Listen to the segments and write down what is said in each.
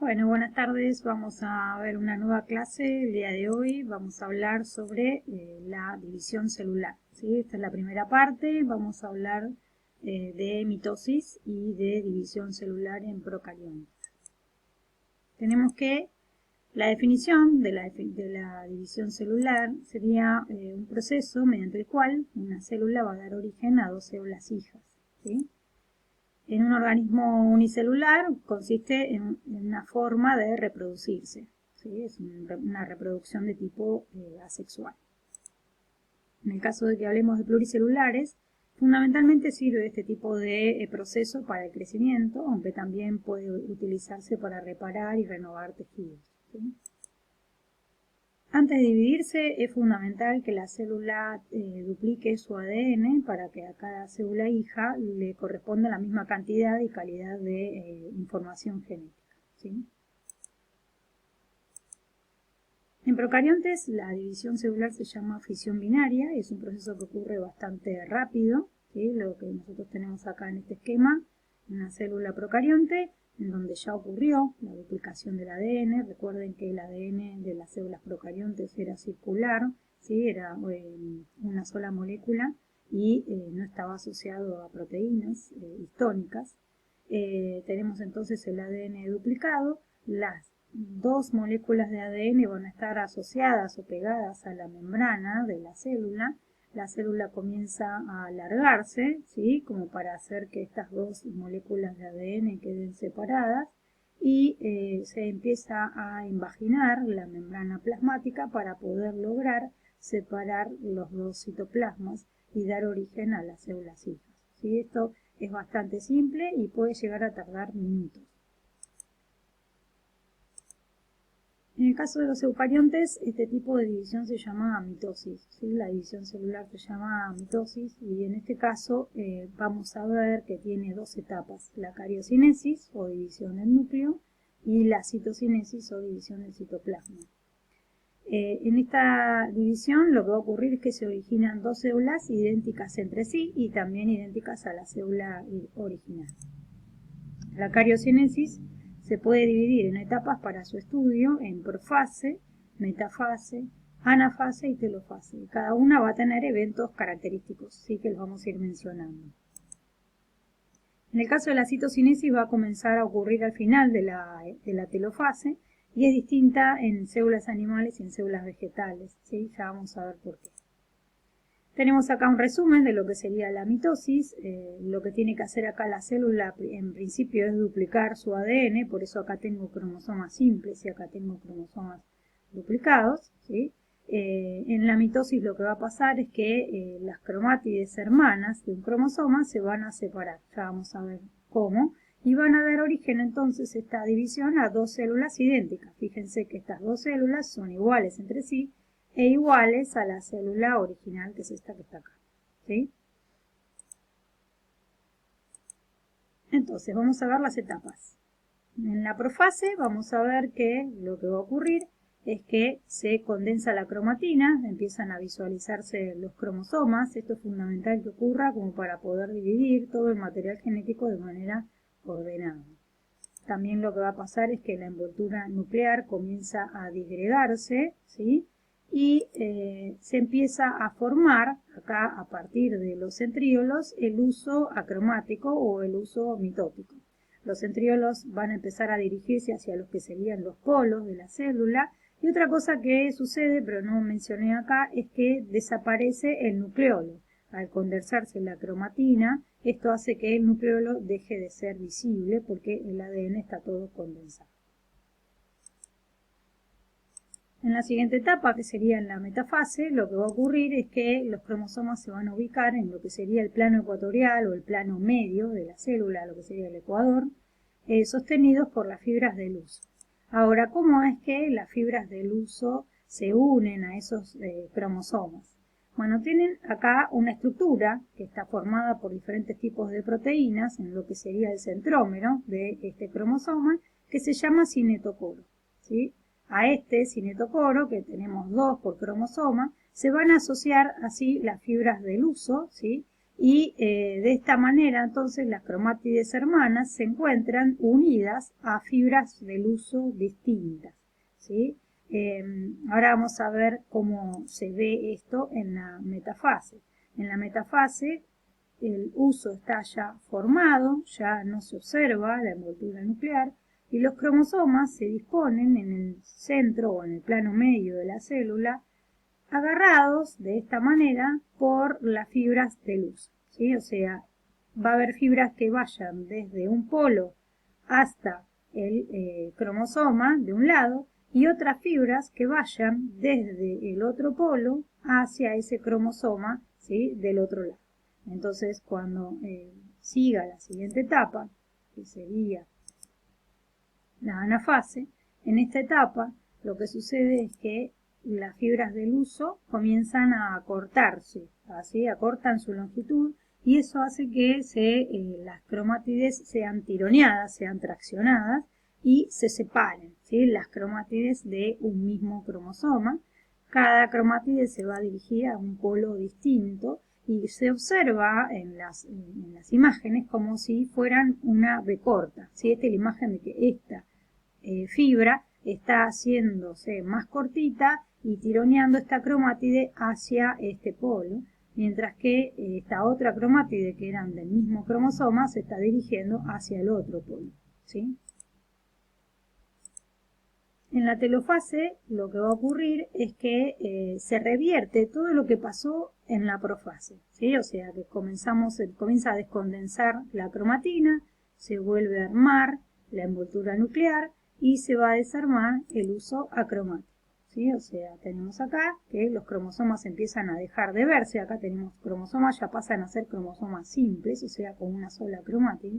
Bueno, buenas tardes. Vamos a ver una nueva clase. El día de hoy vamos a hablar sobre la división celular, ¿sí? Esta es la primera parte. Vamos a hablar de mitosis y de división celular en procariontes. Tenemos que la definición de la división celular sería un proceso mediante el cual una célula va a dar origen a dos células hijas, ¿sí? En un organismo unicelular consiste en una forma de reproducirse, ¿sí? Es una reproducción de tipo asexual. En el caso de que hablemos de pluricelulares, fundamentalmente sirve este tipo de proceso para el crecimiento, aunque también puede utilizarse para reparar y renovar tejidos, ¿sí? Antes de dividirse es fundamental que la célula duplique su ADN para que a cada célula hija le corresponda la misma cantidad y calidad de información genética, ¿sí? En procariontes la división celular se llama fisión binaria, es un proceso que ocurre bastante rápido, ¿sí? Lo que nosotros tenemos acá en este esquema, una célula procarionte, en donde ya ocurrió la duplicación del ADN. Recuerden que el ADN de las células procariontes era circular, ¿sí? Era una sola molécula y no estaba asociado a proteínas histónicas. Tenemos entonces el ADN duplicado, las dos moléculas de ADN van a estar asociadas o pegadas a la membrana de la célula comienza a alargarse, ¿sí? Como para hacer que estas dos moléculas de ADN queden separadas y se empieza a invaginar la membrana plasmática para poder lograr separar los dos citoplasmas y dar origen a las células hijas, ¿sí? Esto es bastante simple y puede llegar a tardar minutos. En el caso de los eucariontes, este tipo de división se llama mitosis, ¿sí? La división celular se llama mitosis y en este caso vamos a ver que tiene dos etapas, la cariocinesis o división del núcleo y la citocinesis o división del citoplasma. En esta división lo que va a ocurrir es que se originan dos células idénticas entre sí y también idénticas a la célula original. La cariocinesis se puede dividir en etapas para su estudio en profase, metafase, anafase y telofase. Cada una va a tener eventos característicos, sí que los vamos a ir mencionando. En el caso de la citocinesis va a comenzar a ocurrir al final de la telofase y es distinta en células animales y en células vegetales, ¿sí? Ya vamos a ver por qué. Tenemos acá un resumen de lo que sería la mitosis. Lo que tiene que hacer acá la célula en principio es duplicar su ADN, por eso acá tengo cromosomas simples y acá tengo cromosomas duplicados, ¿sí? En la mitosis lo que va a pasar es que las cromátides hermanas de un cromosoma se van a separar, ya vamos a ver cómo, y van a dar origen entonces esta división a dos células idénticas. Fíjense que estas dos células son iguales entre sí, e iguales a la célula original, que es esta que está acá, ¿sí? Entonces, vamos a ver las etapas. En la profase vamos a ver que lo que va a ocurrir es que se condensa la cromatina, empiezan a visualizarse los cromosomas. Esto es fundamental que ocurra como para poder dividir todo el material genético de manera ordenada. También lo que va a pasar es que la envoltura nuclear comienza a disgregarse, ¿sí? Y se empieza a formar acá a partir de los centriolos el uso acromático o el uso mitótico. Los centriolos van a empezar a dirigirse hacia los que serían los polos de la célula y otra cosa que sucede, pero no mencioné acá, es que desaparece el nucleolo. Al condensarse la cromatina, esto hace que el nucleolo deje de ser visible porque el ADN está todo condensado. En la siguiente etapa, que sería en la metafase, lo que va a ocurrir es que los cromosomas se van a ubicar en lo que sería el plano ecuatorial o el plano medio de la célula, lo que sería el ecuador, sostenidos por las fibras del huso. Ahora, ¿cómo es que las fibras del huso se unen a esos cromosomas? Bueno, tienen acá una estructura que está formada por diferentes tipos de proteínas en lo que sería el centrómero de este cromosoma, que se llama cinetocoro, ¿sí? A este cinetocoro, que tenemos dos por cromosoma, se van a asociar así las fibras del huso, ¿sí? Y de esta manera entonces las cromátides hermanas se encuentran unidas a fibras del uso distintas, ¿sí? Ahora vamos a ver cómo se ve esto en la metafase. En la metafase el uso está ya formado, ya no se observa la envoltura nuclear y los cromosomas se disponen en el centro o en el plano medio de la célula, agarrados de esta manera por las fibras del uso, ¿sí? O sea, va a haber fibras que vayan desde un polo hasta el cromosoma de un lado y otras fibras que vayan desde el otro polo hacia ese cromosoma, ¿sí? Del otro lado. Entonces, cuando siga la siguiente etapa, que sería la anafase, en esta etapa lo que sucede es que las fibras del uso comienzan a acortarse, así acortan su longitud y eso hace que las cromátides sean tironeadas, sean traccionadas y se separen, ¿sí? Las cromátides de un mismo cromosoma. Cada cromátide se va a dirigir a un polo distinto y se observa en las imágenes como si fueran una B corta, ¿sí? Esta es la imagen de que esta fibra está haciéndose más cortita y tironeando esta cromátide hacia este polo, mientras que esta otra cromátide que eran del mismo cromosoma se está dirigiendo hacia el otro polo, ¿sí? En la telofase lo que va a ocurrir es que se revierte todo lo que pasó en la profase, ¿sí? O sea que comienza a descondensar la cromatina, se vuelve a armar la envoltura nuclear y se va a desarmar el uso acromático, ¿sí? O sea, tenemos acá que los cromosomas empiezan a dejar de verse, acá tenemos cromosomas, ya pasan a ser cromosomas simples, o sea, con una sola cromática,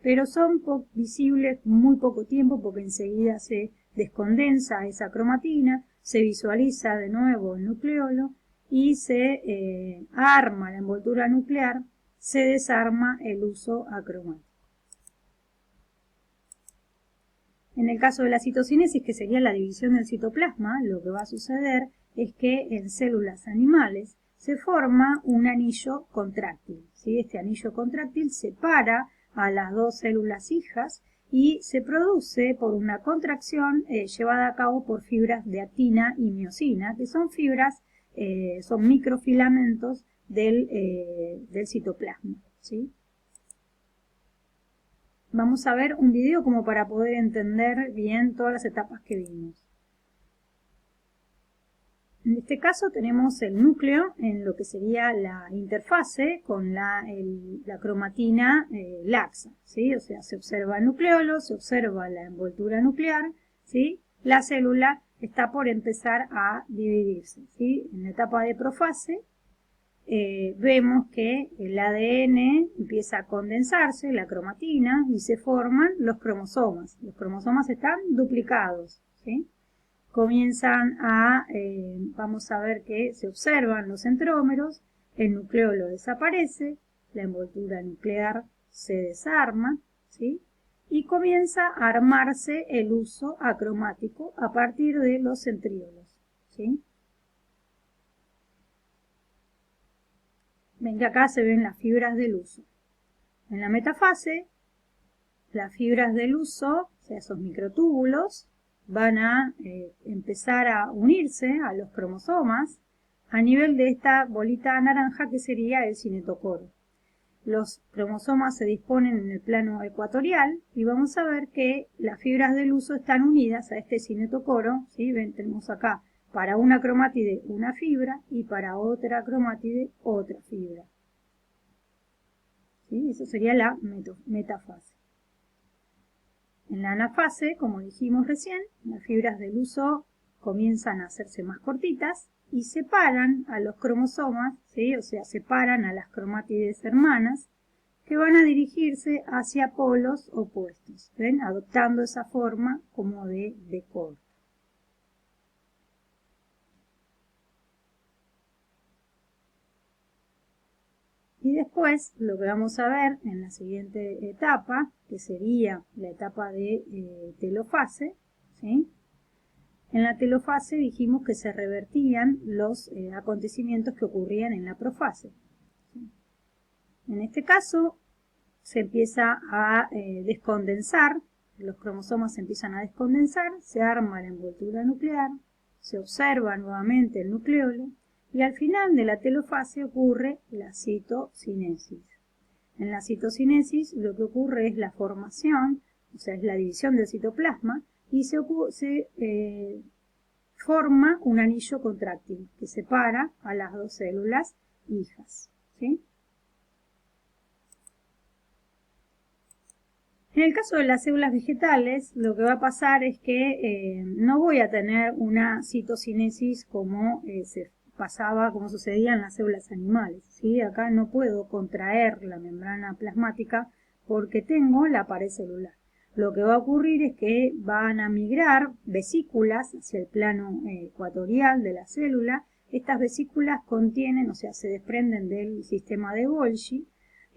pero son visibles muy poco tiempo porque enseguida se descondensa esa cromatina, se visualiza de nuevo el nucleolo y se arma la envoltura nuclear, se desarma el uso acromático. En el caso de la citocinesis, que sería la división del citoplasma, lo que va a suceder es que en células animales se forma un anillo contráctil, ¿sí? Este anillo contráctil separa a las dos células hijas y se produce por una contracción llevada a cabo por fibras de actina y miosina, que son fibras, son microfilamentos del citoplasma, ¿sí? Vamos a ver un video como para poder entender bien todas las etapas que vimos. En este caso tenemos el núcleo en lo que sería la interfase con la cromatina laxa, ¿sí? O sea, se observa el nucleolo, se observa la envoltura nuclear, ¿sí? La célula está por empezar a dividirse, ¿sí? En la etapa de profase vemos que el ADN empieza a condensarse, la cromatina, y se forman los cromosomas. Los cromosomas están duplicados, ¿sí? Comienzan vamos a ver que se observan los centrómeros, el nucleolo desaparece, la envoltura nuclear se desarma, ¿sí? Y comienza a armarse el uso acromático a partir de los centriolos, ¿sí? Ven que acá se ven las fibras del uso. En la metafase, las fibras del uso, o sea, esos microtúbulos, van a empezar a unirse a los cromosomas a nivel de esta bolita naranja que sería el cinetocoro. Los cromosomas se disponen en el plano ecuatorial y vamos a ver que las fibras del uso están unidas a este cinetocoro, ¿sí? Ven, tenemos acá para una cromátide una fibra y para otra cromátide otra fibra, ¿sí? Eso sería la metafase. En la anafase, como dijimos recién, las fibras del uso comienzan a hacerse más cortitas y separan a los cromosomas, ¿sí? O sea, separan a las cromátides hermanas que van a dirigirse hacia polos opuestos, ¿ven? Adoptando esa forma como de corte. Y después lo que vamos a ver en la siguiente etapa, que sería la etapa de telofase, ¿sí? En la telofase dijimos que se revertían los acontecimientos que ocurrían en la profase, ¿sí? En este caso se empieza a descondensar, los cromosomas se empiezan a descondensar, se arma la envoltura nuclear, se observa nuevamente el nucleolo y al final de la telofase ocurre la citocinesis. En la citocinesis lo que ocurre es la formación, o sea, es la división del citoplasma y se forma un anillo contráctil que separa a las dos células hijas, ¿sí? En el caso de las células vegetales, lo que va a pasar es que no voy a tener una citocinesis como se pasaba, como sucedía en las células animales, ¿sí? Acá no puedo contraer la membrana plasmática porque tengo la pared celular. Lo que va a ocurrir es que van a migrar vesículas hacia el plano ecuatorial de la célula. Estas vesículas contienen, o sea, se desprenden del sistema de Golgi.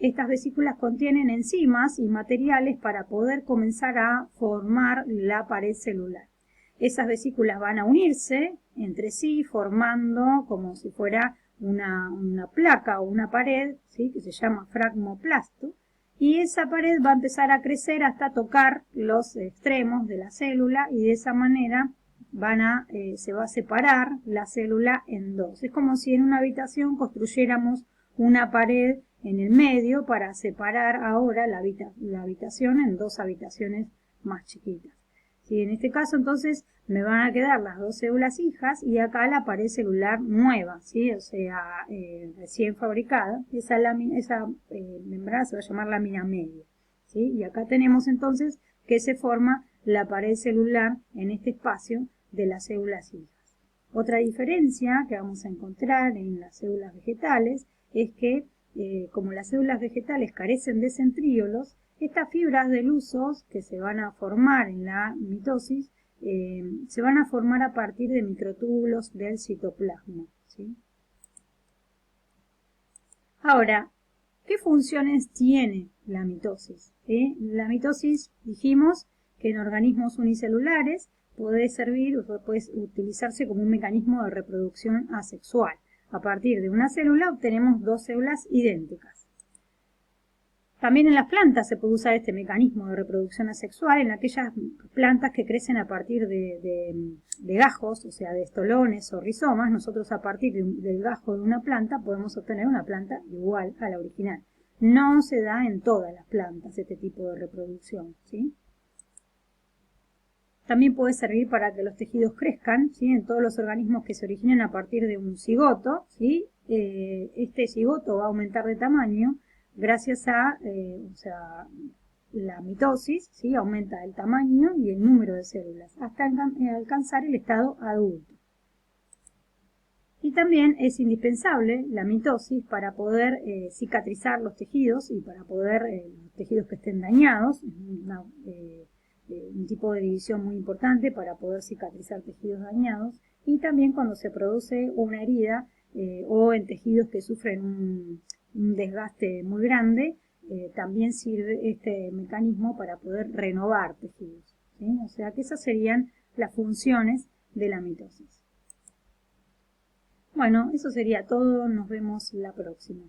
Estas vesículas contienen enzimas y materiales para poder comenzar a formar la pared celular. Esas vesículas van a unirse entre sí formando como si fuera una placa o una pared, ¿sí? Que se llama fragmoplasto, y esa pared va a empezar a crecer hasta tocar los extremos de la célula y de esa manera se va a separar la célula en dos. Es como si en una habitación construyéramos una pared en el medio para separar ahora la habitación en dos habitaciones más chiquitas. ¿Sí? En este caso entonces me van a quedar las dos células hijas y acá la pared celular nueva, ¿sí? O sea, recién fabricada. Esa membrana se va a llamar lámina media, ¿sí? Y acá tenemos entonces que se forma la pared celular en este espacio de las células hijas. Otra diferencia que vamos a encontrar en las células vegetales es que como las células vegetales carecen de centríolos, estas fibras de luzos que se van a formar en la mitosis se van a formar a partir de microtúbulos del citoplasma, ¿sí? Ahora, ¿qué funciones tiene la mitosis? La mitosis, dijimos que en organismos unicelulares puede servir o puede utilizarse como un mecanismo de reproducción asexual. A partir de una célula obtenemos dos células idénticas. También en las plantas se puede usar este mecanismo de reproducción asexual en aquellas plantas que crecen a partir de gajos, o sea, de estolones o rizomas. Nosotros a partir del gajo de una planta podemos obtener una planta igual a la original. No se da en todas las plantas este tipo de reproducción, ¿sí? También puede servir para que los tejidos crezcan, ¿sí? En todos los organismos que se originan a partir de un cigoto, ¿sí? Este cigoto va a aumentar de tamaño gracias a la mitosis, ¿sí? Aumenta el tamaño y el número de células hasta alcanzar el estado adulto. Y también es indispensable la mitosis para poder cicatrizar los tejidos y para poder, los tejidos que estén dañados, un tipo de división muy importante para poder cicatrizar tejidos dañados, y también cuando se produce una herida o en tejidos que sufren un desgaste muy grande, también sirve este mecanismo para poder renovar tejidos, ¿sí? O sea que esas serían las funciones de la mitosis. Bueno, eso sería todo, nos vemos la próxima.